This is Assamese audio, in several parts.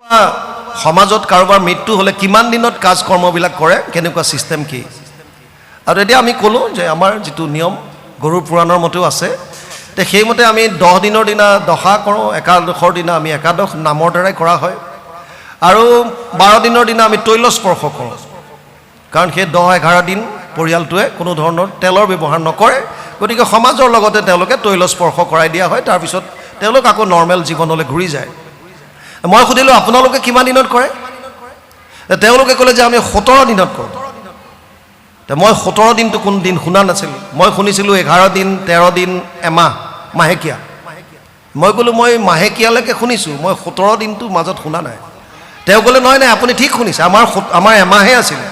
সমাজত কাৰোবাৰ মৃত্যু হ'লে কিমান দিনত কাজ কৰ্মবিলাক কৰে, কেনেকুৱা ছিষ্টেম কি। আৰু এতিয়া আমি ক'লোঁ যে আমাৰ যিটো নিয়ম গৰুৰ পুৰাণৰ মতেও আছে, তে সেইমতে আমি 10 দিনৰ দিনা দশা কৰোঁ, একাদশৰ দিনা আমি একাদশ নামৰ দ্বাৰাই কৰা হয়, আৰু 12 দিনৰ দিনা আমি তৈল স্পৰ্শ কৰোঁ, কাৰণ সেই 10-11 দিন পৰিয়ালটোৱে কোনো ধৰণৰ তেলৰ ব্যৱহাৰ নকৰে, গতিকে সমাজৰ লগতে তেওঁলোকে তৈল স্পৰ্শ কৰাই দিয়া হয়, তাৰপিছত তেওঁলোক আকৌ নৰ্মেল জীৱনলৈ ঘূৰি যায়। মই সুধিলোঁ আপোনালোকে কিমান দিনত কৰে, তেওঁলোকে ক'লে যে আমি 17 দিনত কৰোঁ। মই 17 দিনটো কোন দিন শুনা নাছিলোঁ, মই শুনিছিলোঁ 11 দিন 13 দিন এমাহ মাহেকীয়া। মই ক'লোঁ মই মাহেকীয়ালৈকে শুনিছোঁ, মই 17 দিনটো মাজত শুনা নাই। তেওঁ ক'লে নহয় নাই আপুনি ঠিক শুনিছে, আমাৰ এমাহে আছিলে।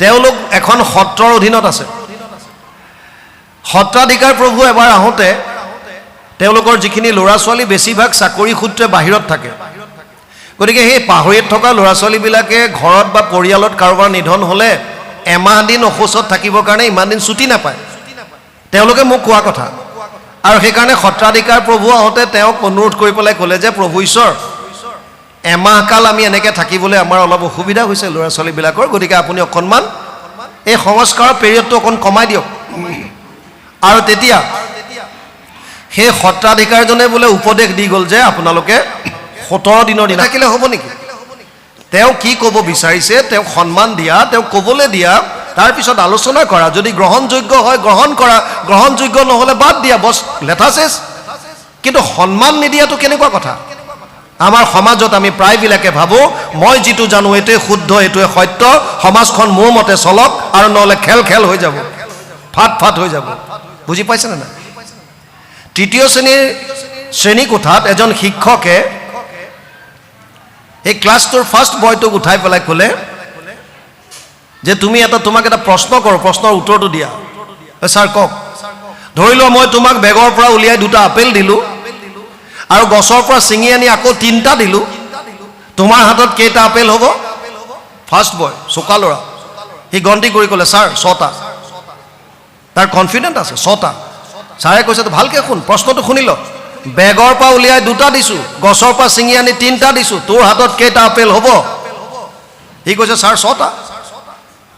তেওঁলোক এখন সত্ৰৰ অধীনত আছে। সত্ৰাধিকাৰ প্ৰভু এবাৰ আহোঁতে তেওঁলোকৰ যিখিনি ল'ৰা ছোৱালী বেছিভাগ চাকৰি সূত্ৰে বাহিৰত থাকে, গতিকে সেই পাহৰিত থকা ল'ৰা ছোৱালীবিলাকে ঘৰত বা পৰিয়ালত কাৰোবাৰ নিধন হ'লে এমাহ দিন অসুস্থত থাকিবৰ কাৰণে ইমান দিন ছুটি নাপায়, তেওঁলোকে মোক কোৱা কথা। আৰু সেইকাৰণে সত্ৰাধিকাৰ প্ৰভু আহোঁতে তেওঁক অনুৰোধ কৰি পেলাই ক'লে যে প্ৰভু ঈশ্বৰ, এমাহ কাল আমি এনেকৈ থাকিবলৈ আমাৰ অলপ অসুবিধা হৈছে ল'ৰা ছোৱালীবিলাকৰ, গতিকে আপুনি অকণমান এই সংস্কাৰৰ পিৰিয়ডটো অকণ কমাই দিয়ক। আৰু তেতিয়া সেই সত্ৰাধিকাৰজনে বোলে উপদেশ দি গ'ল যে আপোনালোকে 17 দিনৰ দিনা থাকিলে হ'ব নেকি। তেওঁ কি ক'ব বিচাৰিছে, তেওঁক সন্মান দিয়া, তেওঁক ক'বলৈ দিয়া, তাৰপিছত আলোচনা কৰা, যদি গ্ৰহণযোগ্য হয় গ্ৰহণ কৰা, গ্ৰহণযোগ্য নহ'লে বাদ দিয়া, বছ লেঠা চেছ। কিন্তু সন্মান নিদিয়াটো কেনেকুৱা কথা। আমাৰ সমাজত আমি প্ৰায়বিলাকে ভাবোঁ মই যিটো জানো এইটোৱে শুদ্ধ, এইটোৱে সত্য, সমাজখন মোৰ মতে চলক, আৰু নহ'লে খেল খেল হৈ যাব, ফাট হৈ যাব। বুজি পাইছেনে নাই। 3য় শ্ৰেণীকোঠাত এজন শিক্ষকে এই ক্লাছটোৰ ফাৰ্ষ্ট বয়টোক উঠাই পেলাই ক'লে যে তুমি তোমাক এটা প্ৰশ্ন কৰোঁ, প্ৰশ্নৰ উত্তৰটো দিয়া। ছাৰ কওক। ধৰি লোৱা মই তোমাক বেগৰ পৰা উলিয়াই 2টা আপেল দিলোঁ, আৰু গছৰ পৰা ছিঙি আনি আকৌ 3টা দিলোঁ, তোমাৰ হাতত কেইটা আপেল হ'ব। ফাৰ্ষ্ট বয় চোকা ল'ৰা, সি গন্তি কৰি ক'লে ছাৰ 6টা। তাৰ কনফিডেণ্ট আছে 6টা। ছাৰে কৈছে ভালকৈ শুন, প্ৰশ্নটো শুনি ল। বেগৰ পৰা উলিয়াই 2টা দিছোঁ, গছৰ পৰা ছিঙি আনি 3টা দিছোঁ, তোৰ হাতত কেইটা আপেল হ'ব। সি কৈছে ছাৰ 6টা।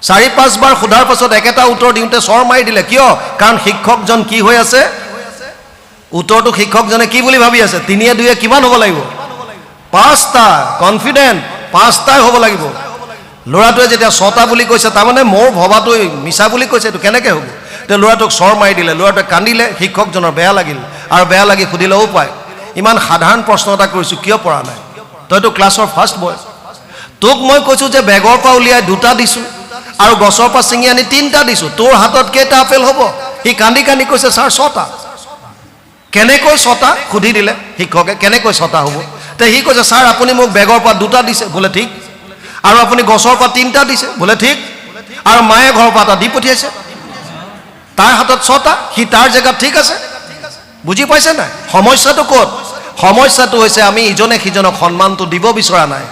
4-5 বাৰ সোধাৰ পাছত একেটা উত্তৰ দিওঁতে চৰ মাৰি দিলে। কিয়? কাৰণ শিক্ষকজন কি হৈ আছে, উত্তৰটো শিক্ষকজনে কি বুলি ভাবি আছে, 3-2 কিমান হ'ব লাগিব, 5টা। কনফিডেণ্ট 5টাই হ'ব লাগিব। ল'ৰাটোৱে যেতিয়া 6টা বুলি কৈছে, তাৰমানে মোৰ ভবাটো মিছা বুলি কৈছে, এইটো কেনেকৈ হ'ব। তেওঁ ল'ৰাটোক চৰ মাৰি দিলে, ল'ৰাটোৱে কান্দিলে, শিক্ষকজনৰ বেয়া লাগিল, আৰু বেয়া লাগি সুধিলে অ' পাই ইমান সাধাৰণ প্ৰশ্ন এটা কৰিছোঁ কিয় পৰা নাই, তইতো ক্লাছৰ ফাৰ্ষ্ট বয়, তোক মই কৈছোঁ যে বেগৰ পৰা উলিয়াই 2টা দিছোঁ, আৰু গছৰ পৰা ছিঙি আনি 3টা দিছোঁ, তোৰ হাতত কেইটা আপেল হ'ব। সি কান্দি কান্দি কৈছে ছাৰ 6টা। কেনেকৈ 6টা সুধি দিলে শিক্ষকে, কেনেকৈ 6টা হ'ব। তে সি কৈছে ছাৰ আপুনি মোক বেগৰ পৰা 2টা দিছে, বোলে ঠিক, আৰু আপুনি গছৰ পৰা 3টা দিছে, বোলে ঠিক, আৰু মায়ে ঘৰৰ পৰা এটা দি পঠিয়াইছে, তাৰ হাতত 6টা, সি তাৰ জেগাত ঠিক আছে। বুজি পাইছে নাই সমস্যাটো ক'ত। সমস্যাটো হৈছে আমি ইজনে সিজনক সন্মানটো দিব বিচৰা নাই।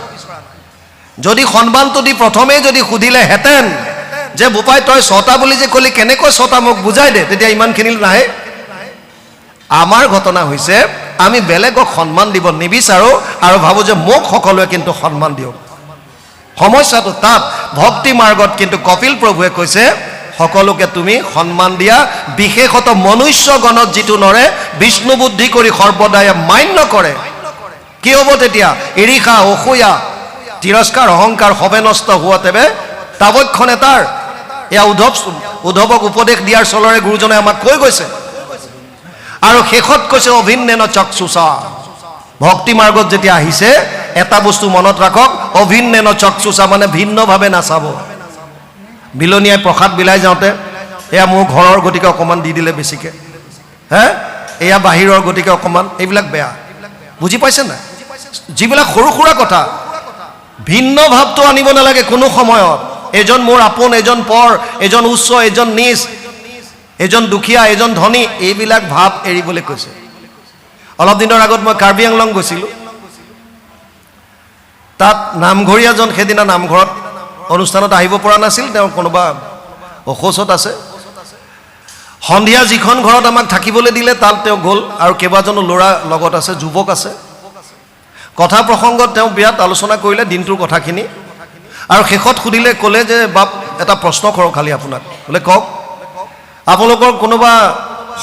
যদি সন্মানটো দি প্ৰথমেই যদি সুধিলেহেঁতেন যে বোপাই তই 6টা বুলি যে ক'লি, কেনেকৈ 6টা মোক বুজাই দে, তেতিয়া ইমানখিনি নাহে। আমাৰ ঘটনা হৈছে আমি বেলেগক সন্মান দিব নিবিচাৰোঁ, আৰু ভাবোঁ যে মোক সকলোৱে কিন্তু সন্মান দিয়ক। সমস্যাটো তাত। ভক্তি মাৰ্গত কিন্তু কপিল প্ৰভুৱে কৈছে সকলোকে তুমি সন্মান দিয়া, বিশেষত মনুষ্যগণত যিটো নৰে বিষ্ণু বুদ্ধি কৰি সৰ্বদাই মান্য কৰে। কি হ'ব তেতিয়া, ঈৰ্ষা অসূয়া তিৰস্কাৰ অহংকাৰ সবে নষ্ট হোৱা তেবে তাবক্ষণে তাৰ। এয়া উদ্ধৱক উপদেশ দিয়াৰ চলৰে গুৰুজনে আমাক কৈ গৈছে, আৰু শেষত কৈছে অভিন্নেন চক্ষুষা। ভক্তি মাৰ্গত যেতিয়া আহিছে এটা বস্তু মনত ৰাখক, অভিন্নেন চক্ষুষা মানে ভিন্নভাৱে নাচাব। বিলনীয়াই প্ৰসাদ বিলাই যাওঁতে এয়া মোৰ ঘৰৰ গতিকে অকণমান দি দিলে বেছিকৈ, এয়া বাহিৰৰ গতিকে অকণমান, এইবিলাক বেয়া। বুজি পাইছে নাই। যিবিলাক সৰু সুৰা কথা, ভিন্ন ভাৱটো আনিব নালাগে কোনো সময়ত। এজন মোৰ আপোন, এজন পৰ, এজন উচ্চ, এজন নিচ, এজন দুখীয়া, এজন ধনী, এইবিলাক ভাৱ এৰিবলৈ কৈছে। অলপ দিনৰ আগত মই কাৰ্বি আংলং গৈছিলোঁ, তাত নামঘৰীয়াজন সেইদিনা নামঘৰত অনুষ্ঠানত আহিব পৰা নাছিল, তেওঁ কোনোবা অসুস্থত আছে। সন্ধিয়া যিখন ঘৰত আমাক থাকিবলৈ দিলে তাত তেওঁ গ'ল, আৰু কেইবাজনো ল'ৰা লগত আছে, যুৱক আছে। কথা প্ৰসংগত তেওঁ বিৰাট আলোচনা কৰিলে দিনটোৰ কথাখিনি আৰু শেষত সুধিলে ক'লে যে বাপ এটা প্ৰশ্ন কৰক খালি আপোনাক বোলে কওক আপোনালোকৰ কোনোবা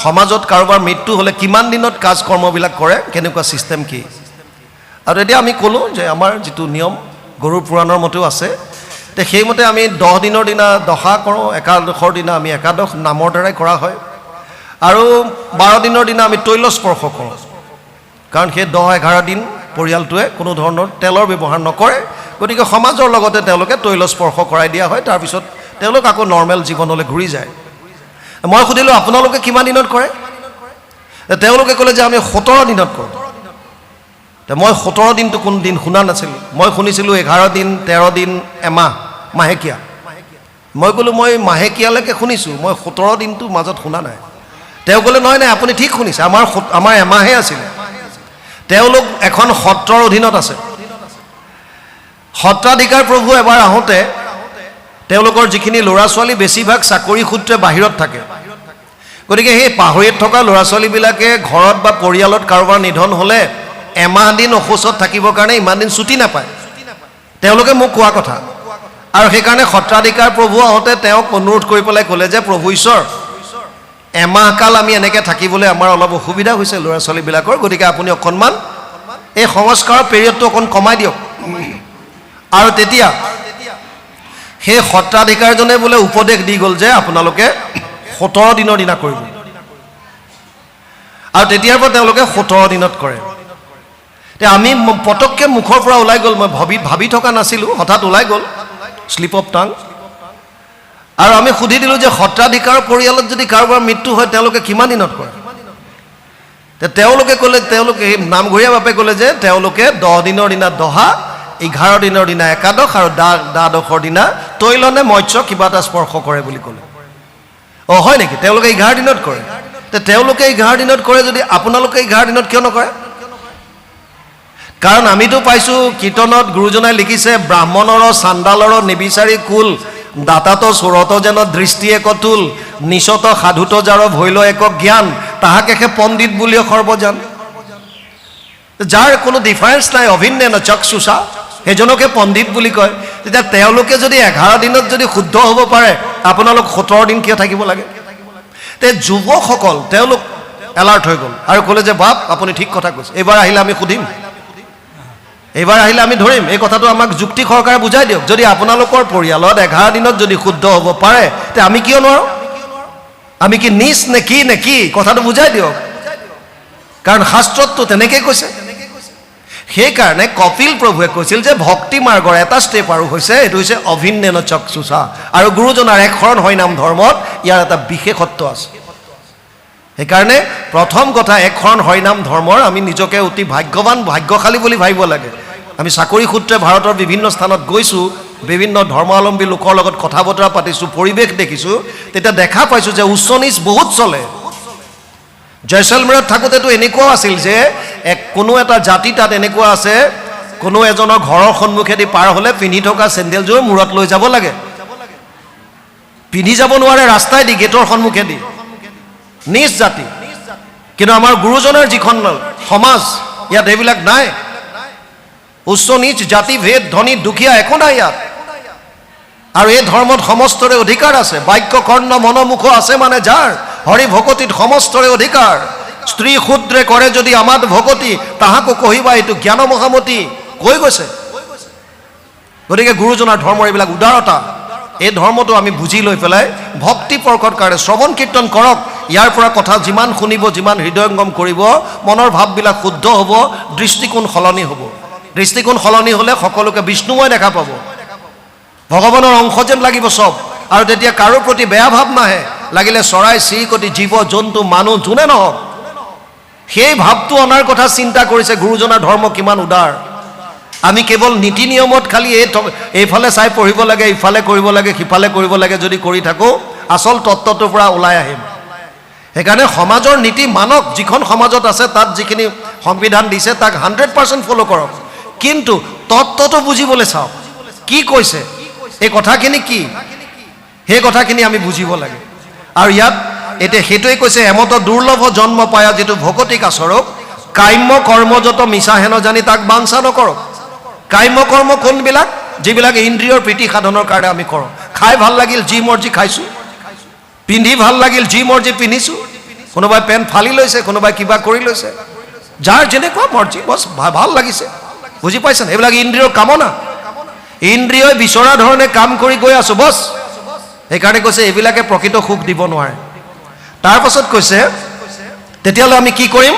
সমাজত কাৰোবাৰ মৃত্যু হ'লে কিমান দিনত কাজ কৰ্মবিলাক কৰে কেনেকুৱা ছিষ্টেম কি আৰু এতিয়া আমি ক'লোঁ যে আমাৰ যিটো নিয়ম গৰুৰ পুৰাণৰ মতেও আছে তে সেইমতে আমি 10 দিনৰ দিনা দশা কৰোঁ একাদশৰ দিনা আমি একাদশ নামৰ দ্বাৰাই কৰা হয় আৰু 12 দিনৰ দিনা আমি তৈল স্পৰ্শ কৰোঁ কাৰণ সেই 10-11 দিন পৰিয়ালটোৱে কোনো ধৰণৰ তেলৰ ব্যৱহাৰ নকৰে গতিকে সমাজৰ লগতে তেওঁলোকে তৈল স্পৰ্শ কৰাই দিয়া হয় তাৰপিছত তেওঁলোক আকৌ নৰ্মেল জীৱনলৈ ঘূৰি যায় মই সুধিলোঁ আপোনালোকে কিমান দিনত কৰে তেওঁলোকে ক'লে যে আমি 17 দিনত কৰোঁ মই 17 দিনটো কোন দিন শুনা নাছিলোঁ মই শুনিছিলোঁ 11 দিন 13 দিন এমাহ মাহেকীয়া মই ক'লোঁ মই মাহেকীয়ালৈকে শুনিছোঁ মই 17 দিনটো মাজত শুনা নাই তেওঁ ক'লে নহয় নাই আপুনি ঠিক শুনিছে আমাৰ এমাহে আছিলে তেওঁলোক এখন সত্ৰৰ অধীনত আছে সত্ৰাধিকাৰ প্ৰভু এবাৰ আহোঁতে তেওঁলোকৰ যিখিনি ল'ৰা ছোৱালী বেছিভাগ চাকৰি সূত্ৰে বাহিৰত থাকে গতিকে সেই পাহৰিত থকা ল'ৰা ছোৱালীবিলাকে ঘৰত বা পৰিয়ালত কাৰোবাৰ নিধন হ'লে এমাহ দিন অসুস্থত থাকিবৰ কাৰণে ইমান দিন ছুটি নাপায় তেওঁলোকে মোক কোৱা কথা আৰু সেইকাৰণে সত্ৰাধিকাৰ প্ৰভু আহোঁতে তেওঁক অনুৰোধ কৰি পেলাই ক'লে যে প্ৰভু ঈশ্বৰ এমাহ কাল আমি এনেকৈ থাকিবলৈ আমাৰ অলপ অসুবিধা হৈছে ল'ৰা ছোৱালীবিলাকৰ গতিকে আপুনি অকণমান এই সংস্কাৰৰ পিৰিয়ডটো অকণ কমাই দিয়ক আৰু তেতিয়া সেই সত্ৰাধিকাৰজনে বোলে উপদেশ দি গ'ল যে আপোনালোকে 17 দিনৰ দিনা কৰিব আৰু তেতিয়াৰ পৰা তেওঁলোকে 17 দিনত কৰে তে আমি পটককৈ মুখৰ পৰা ওলাই গ'ল মই ভাবি থকা নাছিলোঁ হঠাৎ ওলাই গ'ল স্লিপ অফ টাং আৰু আমি সুধি দিলোঁ যে সত্ৰাধিকাৰ পৰিয়ালত যদি কাৰোবাৰ মৃত্যু হয় তেওঁলোকে কিমান দিনত কৰে তেওঁলোকে ক'লে তেওঁলোকে নামঘৰীয়া বাপে ক'লে যে তেওঁলোকে 10 দিনৰ দিনা দহা 11 দিনৰ দিনা একাদশ আৰু দ্বাদশৰ দিনা তৈল নে মৎস্য কিবা এটা স্পৰ্শ কৰে বুলি ক'লে অঁ হয় নেকি তেওঁলোকে 11 দিনত কৰে তেওঁলোকে 11 দিনত কৰে যদি আপোনালোকে 11 দিনত কিয় নকৰে কাৰণ আমিতো পাইছোঁ কীৰ্তনত গুৰুজনাই লিখিছে ব্ৰাহ্মণৰ চাণ্ডালৰ নিবিচাৰি কুল দাতাত চোৰত যেন দৃষ্টি এক তুল নিচত সাধুত যাৰ ভৈল এক জ্ঞান তাহাকেহে পণ্ডিত বুলিও সৰ্বজান যাৰ কোনো ডিফাৰেঞ্চ নাই অভিন্ন চক্ষুষা সেইজনকে পণ্ডিত বুলি কয় তেতিয়া তেওঁলোকে যদি 11 দিনত যদি শুদ্ধ হ'ব পাৰে আপোনালোক 17 দিন কিয় থাকিব লাগে তে যুৱকসকল তেওঁলোক এলাৰ্ট হৈ গ'ল আৰু ক'লে যে বাপ আপুনি ঠিক কথা কৈছে এইবাৰ আহিলে আমি সুধিম এইবাৰ আহিলে আমি ধৰিম এই কথাটো আমাক যুক্তি সহকাৰে বুজাই দিয়ক যদি আপোনালোকৰ পৰিয়ালত 11 দিনত যদি শুদ্ধ হ'ব পাৰে তে আমি কিয় নোৱাৰোঁ আমি কি নিচ নে কি কথাটো বুজাই দিয়ক কাৰণ শাস্ত্ৰততো তেনেকৈ কৈছে সেইকাৰণে কপিল প্ৰভুৱে কৈছিল যে ভক্তি মাৰ্গৰ এটা ষ্টেপ আৰু হৈছে এইটো হৈছে অভিন্নেন চক্ষুষা আৰু গুৰুজনাৰ এক শৰণ হয় নাম ধৰ্মত ইয়াৰ এটা বিশেষত্ব আছে সেইকাৰণে প্ৰথম কথা এক শৰণ হয় নাম ধৰ্মৰ আমি নিজকে অতি ভাগ্যৱান ভাগ্যশালী বুলি ভাবিব লাগে আমি চাকৰি সূত্ৰে ভাৰতৰ বিভিন্ন স্থানত গৈছোঁ বিভিন্ন ধৰ্মাৱলম্বী লোকৰ লগত কথা বতৰা পাতিছোঁ পৰিৱেশ দেখিছোঁ তেতিয়া দেখা পাইছোঁ যে উচ্চ নিচ বহুত চলে জয়ছলমেৰত থাকোঁতেতো এনেকুৱাও আছিল যে কোনো এটা জাতি তাত এনেকুৱা আছে কোনো এজনৰ ঘৰৰ সন্মুখেদি পাৰ হ'লে পিন্ধি থকা চেণ্ডেলযোৰ মূৰত লৈ যাব লাগে পিন্ধি যাব নোৱাৰে ৰাস্তাই দি গেটৰ সন্মুখেদি নিচ জাতি কিন্তু আমাৰ গুৰুজনৰ যিখন সমাজ ইয়াত এইবিলাক নাই উচ্চ নিচ জাতি ভেদ ধনী দুখীয়া একো নাই ইয়াত আৰু এই ধৰ্মত সমস্তৰে অধিকাৰ আছে বাক্য কৰ্ণ মনোমুখ আছে মানে যাৰ হৰি ভকতিত সমস্তৰে অধিকাৰ স্ত্ৰী ক্ষুদ্ৰে কৰে যদি আমাত ভকতি তাহাকো কহিবা এইটো জ্ঞান মহামতি কৈ গৈছে গতিকে গুৰুজনাৰ ধৰ্মৰ এইবিলাক উদাৰতা এই ধৰ্মটো আমি বুজি লৈ পেলাই ভক্তি পৰকৰ কাৰণে শ্ৰৱণ কীৰ্তন কৰক ইয়াৰ পৰা কথা যিমান শুনিব যিমান হৃদয়ংগম কৰিব মনৰ ভাৱবিলাক শুদ্ধ হ'ব দৃষ্টিকোণ সলনি হ'ব দৃষ্টিকোণ সলনি হ'লে সকলোকে বিষ্ণুময় দেখা পাব ভগৱানৰ অংশ যেন লাগিব চব আৰু তেতিয়া কাৰো প্ৰতি বেয়া ভাৱ নাহে লাগিলে চৰাই চিৰিকটি জীৱ জন্তু মানুহ যোনে নহওক সেই ভাৱটো অনাৰ কথা চিন্তা কৰিছে গুৰুজনাৰ ধৰ্ম কিমান উদাৰ আমি কেৱল নীতি নিয়মত খালি এইফালে চাই পঢ়িব লাগে ইফালে কৰিব লাগে সিফালে কৰিব লাগে যদি কৰি থাকোঁ আচল তত্ত্বটোৰ পৰা ওলাই আহিম সেইকাৰণে সমাজৰ নীতি মানক যিখন সমাজত আছে তাত যিখিনি সংবিধান দিছে তাক 100% ফ'ল' কৰক কিন্তু তত্ত্বটো বুজিবলৈ চাওক কি কৈছে এই কথাখিনি কি সেই কথাখিনি আমি বুজিব লাগে আৰু ইয়াত এতিয়া সেইটোৱে কৈছে এমত দুৰ্লভ জন্ম পায়া যিটো ভকতিক আচৰক কাম্য কৰ্ম যত মিছা হেন জানি তাক বাঞ্ছা নকৰক। কাম্য কৰ্ম কোনবিলাক? যিবিলাক ইন্দ্ৰিয়ৰ প্ৰীতি সাধনৰ কাৰণে আমি কৰোঁ। খাই ভাল লাগিল, যি মৰ্জি খাইছোঁ। পিন্ধি ভাল লাগিল, যি মৰ্জি পিন্ধিছোঁ। কোনোবাই পেণ্ট ফালি লৈছে, কোনোবাই কিবা কৰি লৈছে, যাৰ যেনেকুৱা মৰ্জি, বছ ভাল লাগিছে। বুজি পাইছেনে? এইবিলাক ইন্দ্ৰিয়ৰ কামনা, ইন্দ্ৰিয়ই বিচৰা ধৰণে কাম কৰি গৈ আছোঁ, বছ। সেইকাৰণে কৈছে এইবিলাকে প্ৰকৃত সুখ দিব নোৱাৰে। তাৰপাছত কৈছে তেতিয়াহ'লে আমি কি কৰিম?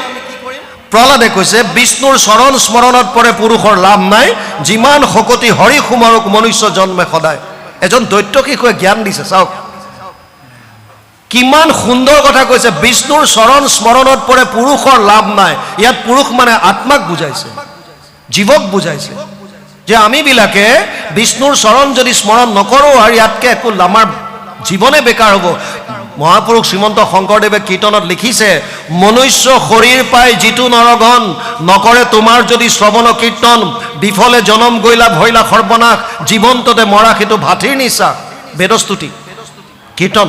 প্ৰহ্লাদে কৈছে বিষ্ণুৰ চৰণ স্মৰণত পৰে পুৰুষৰ লাভ নাই, যিমান শকতি হৰি সুমাৰক মনুষ্য জন্মে সদায়। এজন দৈত্য শিশুৱে জ্ঞান দিছে, চাওক কিমান সুন্দৰ কথা কৈছে। বিষ্ণুৰ চৰণ স্মৰণত পৰে পুৰুষৰ লাভ নাই। ইয়াত পুৰুষ মানে আত্মাক বুজাইছে, জীৱক বুজাইছে, যে আমিবিলাকে বিষ্ণুৰ চৰণ যদি স্মৰণ নকৰোঁ আৰু ইয়াতকে একো আমাৰ জীৱনে বেকাৰ হ'ব। মহাপুৰুষ শ্ৰীমন্ত শংকৰদেৱে কীৰ্তনত লিখিছে, মনুষ্য শৰীৰ পাই যিটো নৰগণ, নকৰে তোমাৰ যদি শ্ৰৱণ কীৰ্তন, বিফলে জনম গৈলা ভৈলা সৰ্বনাশ, জীৱন্ততে মৰা সেইটো ভাতিৰ নিচা। বেদস্তুতি কীৰ্তন,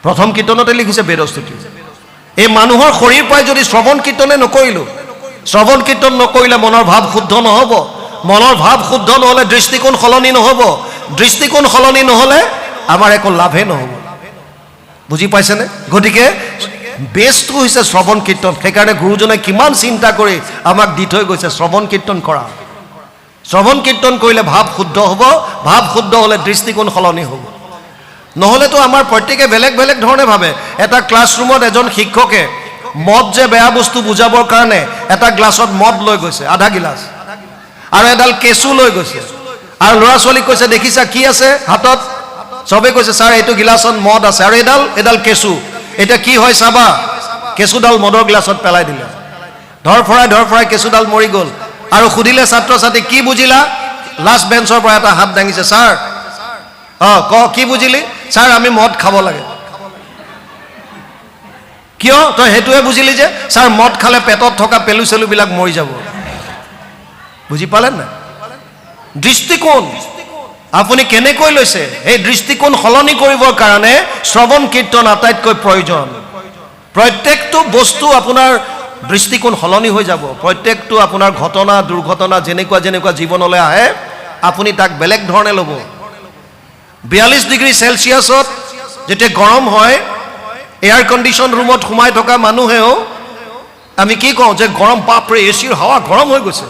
প্ৰথম কীৰ্তনতে লিখিছে বেদস্তুতি। এই মানুহৰ শৰীৰ পাই যদি শ্ৰৱণ কীৰ্তনে নকৰিলোঁ, শ্ৰৱণ কীৰ্তন নকৰিলে মনৰ ভাৱ শুদ্ধ নহ'ব। মনৰ ভাৱ শুদ্ধ নহ'লে দৃষ্টিকোণ সলনি নহ'ব। দৃষ্টিকোণ সলনি নহ'লে আমাৰ একো লাভে নহ'ব। বুজি পাইছেনে? গতিকে বেষ্টটো হৈছে শ্ৰৱণ কীৰ্তন। সেইকাৰণে গুৰুজনে কিমান চিন্তা কৰি আমাক দি থৈ গৈছে শ্ৰৱণ কীৰ্তন কৰা। শ্ৰৱণ কীৰ্তন কৰিলে ভাৱ শুদ্ধ হ'ব, ভাৱ শুদ্ধ হ'লে দৃষ্টিকোণ সলনি হ'ব। নহ'লেতো আমাৰ প্ৰত্যেকে বেলেগ বেলেগ ধৰণে ভাবে। এটা ক্লাছৰুমত এজন শিক্ষকে মদ যে বেয়া বস্তু বুজাবৰ কাৰণে এটা গ্লাছত মদ লৈ গৈছে, আধা গিলাচ, আৰু এডাল কেঁচু লৈ গৈছে, আৰু ল'ৰা ছোৱালীক কৈছে দেখিছা কি আছে হাতত? চবে কৈছে ছাৰ এইটো গিলাচত মদ আছে, আৰু এডাল কেঁচু, এতিয়া কি হয় চাবা। কেঁচুডাল মদৰ গিলাচত পেলাই দিলে, ধৰফৰাই কেঁচুডাল মৰি গ'ল। আৰু সুধিলে ছাত্ৰ ছাত্ৰী কি বুজিলা? লাষ্ট বেঞ্চৰ পৰা এটা হাত দাঙিছে, ছাৰ কি বুজিলি? ছাৰ আমি মদ খাব লাগে। কিয়? তই সেইটোৱে বুজিলি যে? ছাৰ মদ খালে পেটত থকা পেলু চেলুবিলাক মৰি যাব। বুজি পালে নাই? দৃষ্টিকোণ আপুনি কেনেকৈ লৈছে, সেই দৃষ্টিকোণ সলনি কৰিবৰ কাৰণে শ্ৰৱণ কীৰ্তন আটাইতকৈ প্ৰয়োজন। প্ৰত্যেকটো বস্তু আপোনাৰ দৃষ্টিকোণ সলনি হৈ যাব। প্ৰত্যেকটো আপোনাৰ ঘটনা দুৰ্ঘটনা যেনেকুৱা যেনেকুৱা জীৱনলৈ আহে আপুনি তাক বেলেগ ধৰণে ল'ব। 42 ডিগ্ৰী চেলচিয়াছত যেতিয়া গৰম হয়, এয়াৰ কণ্ডিশ্যন ৰুমত সোমাই থকা মানুহেও আমি কি কওঁ যে গৰম, বাপৰে এচিৰ হাৱা গৰম হৈ গৈছে।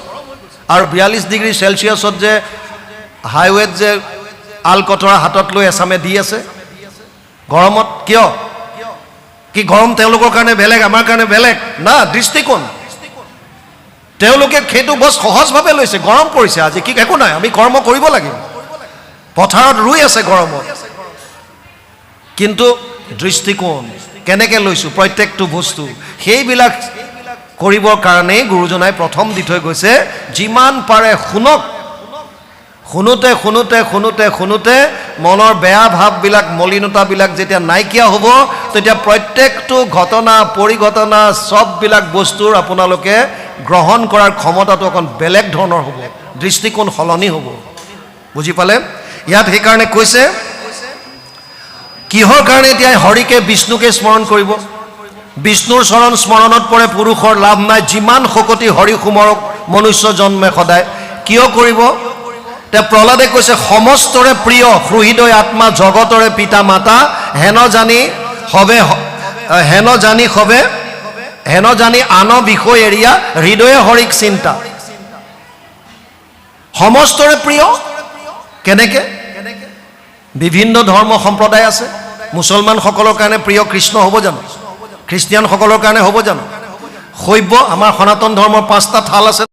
আৰু 42 ডিগ্ৰী চেলচিয়াছত যে হাইৱেত যে আলকটৰা হাতত লৈ এচামে দি আছে গৰমত, কিয়? কি গৰম তেওঁলোকৰ কাৰণে বেলেগ, আমাৰ কাৰণে বেলেগ? না, দৃষ্টিকোণ। তেওঁলোকে সেইটো বৰ সহজভাৱে লৈছে। গৰম পৰিছে আজি, কি একো নাই, আমি কৰ্ম কৰিব লাগিব। পথাৰত ৰুই আছে গৰমত, কিন্তু দৃষ্টিকোণ কেনেকৈ লৈছোঁ প্ৰত্যেকটো বস্তু, সেইবিলাক কৰিবৰ কাৰণেই গুৰুজনাই প্ৰথম দি থৈ গৈছে যিমান পাৰে শুনক। শুনোতে শুনোতে শুনোতে শুনোতে মনৰ বেয়া ভাৱবিলাক, মলিনতাবিলাক যেতিয়া নাইকিয়া হ'ব, তেতিয়া প্ৰত্যেকটো ঘটনা পৰিঘটনা চববিলাক বস্তুৰ আপোনালোকে গ্ৰহণ কৰাৰ ক্ষমতাটো অকণ বেলেগ ধৰণৰ হ'ব, দৃষ্টিকোণ সলনি হ'ব। বুজি পালে? ইয়াত সেইকাৰণে কৈছে কিহৰ কাৰণে এতিয়া হৰিকে বিষ্ণুকে স্মৰণ কৰিব? বিষ্ণুৰ চৰণ স্মৰণত পৰে পুৰুষৰ লাভ নাই, যিমান শকতি হৰি সুমৰক মনুষ্য জন্মে সদায়। কিয় কৰিব? প্ৰহ্লাদে কৈছে সমস্তৰে প্ৰিয় সুহৃদয় আত্মা জগতৰে পিতা মাতা, হেন জানি আন বিষয় এৰিয়া হৃদয়ে হৰিক চিন্তা। সমস্তৰে প্ৰিয় কেনেকে? বিভিন্ন ধৰ্ম সম্প্ৰদায় আছে। মুছলমানসকলৰ কাৰণে প্ৰিয় কৃষ্ণ হ'ব জানো? খ্ৰীষ্টিয়ানসকলৰ কাৰণে হ'ব জানো? শৈৱ, আমাৰ সনাতন ধৰ্মৰ 5টা থাল আছে।